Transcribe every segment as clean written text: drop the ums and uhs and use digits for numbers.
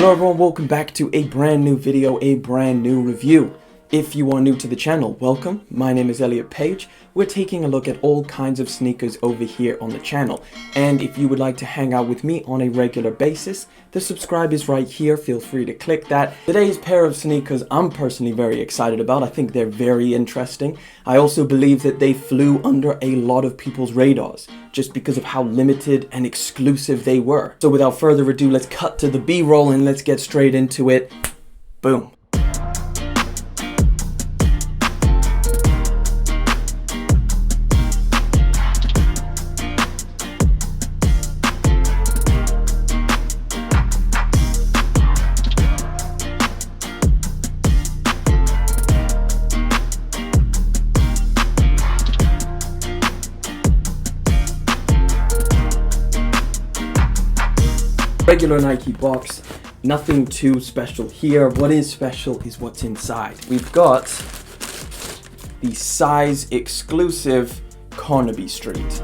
Hello everyone, welcome back to a brand new video, a brand new review. If you are new to the channel, welcome. My name is Elliot Page. We're taking a look at all kinds of sneakers over here on the channel. And if you would like to hang out with me on a regular basis, the subscribe is right here. Feel free to click that. Today's pair of sneakers I'm personally very excited about. I think they're very interesting. I also believe that they flew under a lot of people's radars just because of how limited and exclusive they were. So without further ado, let's cut to the B-roll and let's get straight into it. Boom. Regular Nike box, nothing too special here. What is special is what's inside. We've got the size exclusive Carnaby Street.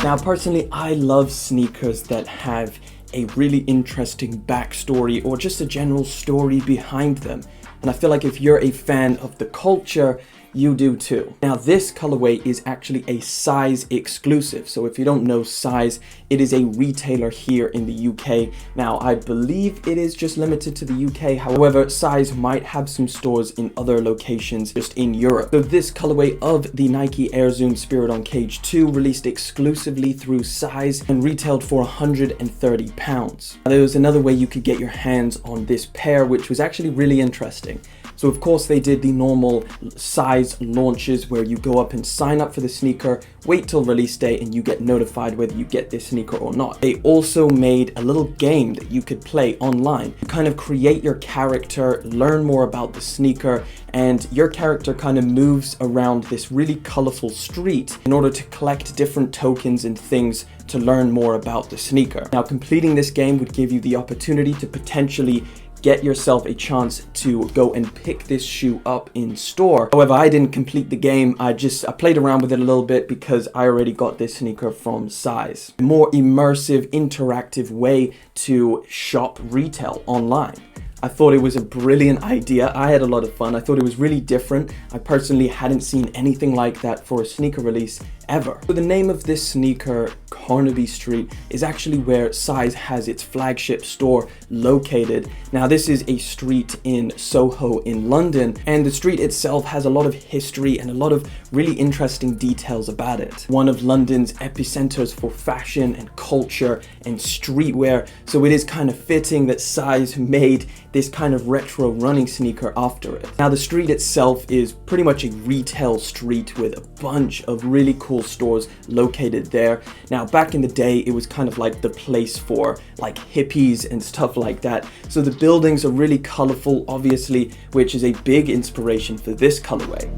Now personally, I love sneakers that have a really interesting backstory or just a general story behind them. And I feel like if you're a fan of the culture, you do too. Now this colorway is actually a size exclusive. So if you don't know size, it is a retailer here in the UK. Now I believe it is just limited to the UK. However, size might have some stores in other locations just in Europe. So this colorway of the Nike Air Zoom Spiridon Cage 2 released exclusively through size and retailed for £130. Now, there was another way you could get your hands on this pair, which was actually really interesting. So of course they did the normal size launches where you go up and sign up for the sneaker, wait till release day, and you get notified whether you get this sneaker or not. They also made a little game that you could play online. You kind of create your character, learn more about the sneaker, and your character kind of moves around this really colorful street in order to collect different tokens and things to learn more about the sneaker. Now completing this game would give you the opportunity to potentially get yourself a chance to go and pick this shoe up in store. However, I didn't complete the game. I played around with it a little bit because I already got this sneaker from size. A more immersive, interactive way to shop retail online. I thought it was a brilliant idea. I had a lot of fun. I thought it was really different. I personally hadn't seen anything like that for a sneaker release ever. So the name of this sneaker, Carnaby Street, is actually where size has its flagship store located. Now this is a street in Soho in London, and the street itself has a lot of history and a lot of really interesting details about it. One of London's epicenters for fashion and culture and streetwear, so it is kind of fitting that size made this kind of retro running sneaker after it. Now the street itself is pretty much a retail street with a bunch of really cool stores located there. Now back in the day, it was kind of like the place for like hippies and stuff like that. So the buildings are really colorful, obviously, which is a big inspiration for this colorway.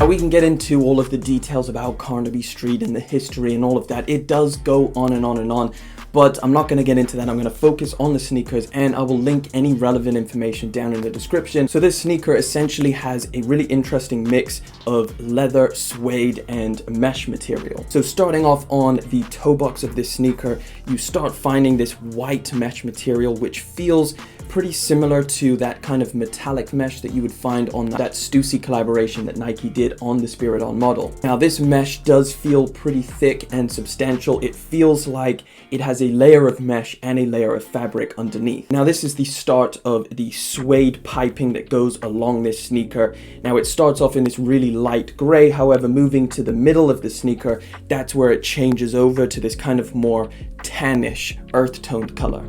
We can get into all of the details about Carnaby Street and the history and all of that. It does go on and on and on, but I'm not going to get into that. I'm going to focus on the sneakers, and I will link any relevant information down in the description. So this sneaker essentially has a really interesting mix of leather, suede, and mesh material. So starting off on the toe box of this sneaker, you start finding this white mesh material, which feels pretty similar to that kind of metallic mesh that you would find on that Stussy collaboration that Nike did on the Spiridon model. Now this mesh does feel pretty thick and substantial. It feels like it has a layer of mesh and a layer of fabric underneath. Now this is the start of the suede piping that goes along this sneaker. Now it starts off in this really light gray, however moving to the middle of the sneaker, that's where it changes over to this kind of more tannish, earth-toned color.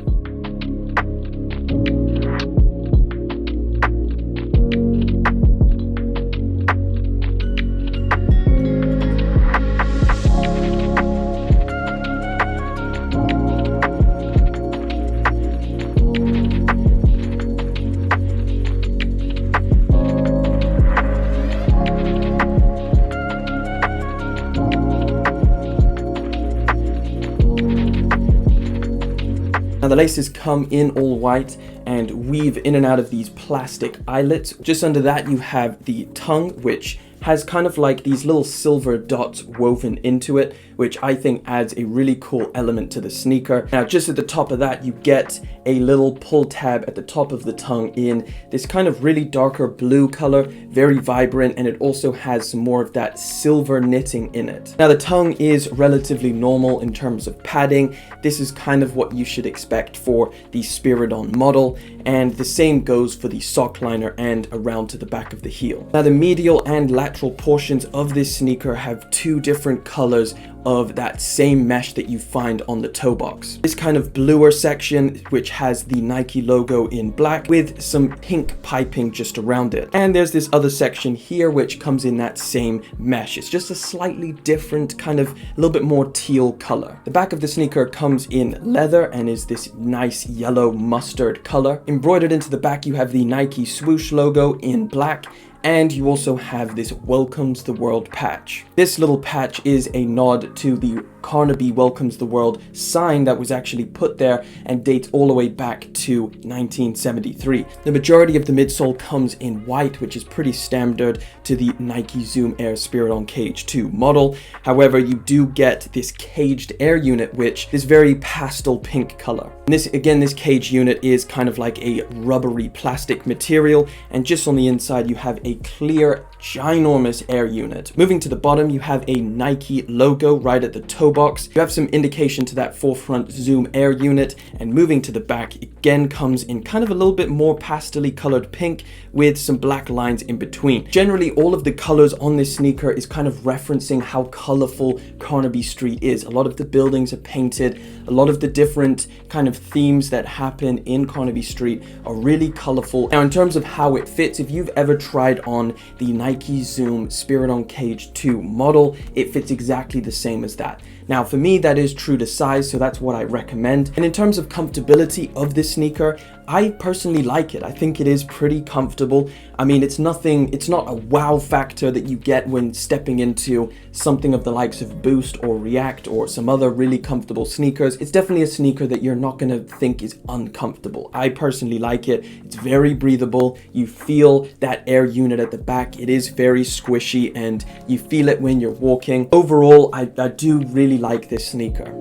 Now the laces come in all white and weave in and out of these plastic eyelets. Just under that you have the tongue, which has kind of like these little silver dots woven into it, which I think adds a really cool element to the sneaker. Now just at the top of that you get a little pull tab at the top of the tongue in this kind of really darker blue color, very vibrant, and it also has some more of that silver knitting in it. Now the tongue is relatively normal in terms of padding. This is kind of what you should expect for the Spiridon model, and the same goes for the sock liner and around to the back of the heel. Now the medial and lateral portions of this sneaker have two different colors of that same mesh that you find on the toe box. This kind of bluer section, which has the Nike logo in black with some pink piping just around it. And there's this other section here which comes in that same mesh. It's just a slightly different kind of a little bit more teal color. The back of the sneaker comes in leather and is this nice yellow mustard color. Embroidered into the back you have the Nike Swoosh logo in black, and you also have this Welcomes the World patch. This little patch is a nod to the Carnaby Welcomes the World sign that was actually put there and dates all the way back to 1973. The majority of the midsole comes in white, which is pretty standard to the Nike Zoom Air Spiridon Cage 2 model. However, you do get this caged air unit, which is very pastel pink color. And this cage unit is kind of like a rubbery plastic material, and just on the inside you have a clear ginormous air unit. Moving to the bottom you have a Nike logo right at the toe box. You have some indication to that forefront Zoom air unit, and moving to the back again comes in kind of a little bit more pastel-y colored pink with some black lines in between. Generally all of the colors on this sneaker is kind of referencing how colorful Carnaby Street is. A lot of the buildings are painted, a lot of the different kind of themes that happen in Carnaby Street are really colorful. Now in terms of how it fits, if you've ever tried on the Nike Zoom Spiridon Cage 2 model, it fits exactly the same as that. Now for me that is true to size, so that's what I recommend. And in terms of comfortability of this sneaker, I personally like it. I think it is pretty comfortable. I mean, it's not a wow factor that you get when stepping into something of the likes of Boost or React or some other really comfortable sneakers. It's definitely a sneaker that you're not gonna think is uncomfortable. I personally like it. It's very breathable. You feel that air unit at the back. It is very squishy and you feel it when you're walking. Overall, I do really like this sneaker.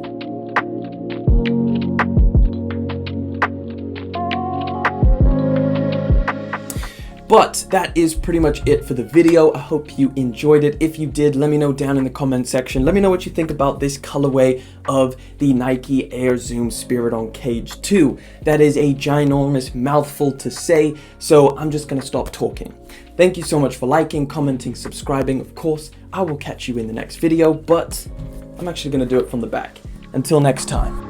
But that is pretty much it for the video. I hope you enjoyed it. If you did, let me know down in the comment section. Let me know what you think about this colorway of the Nike Air Zoom Spiridon Cage 2. That is a ginormous mouthful to say, so I'm just gonna stop talking. Thank you so much for liking, commenting, subscribing. Of course, I will catch you in the next video, but I'm actually gonna do it from the back. Until next time.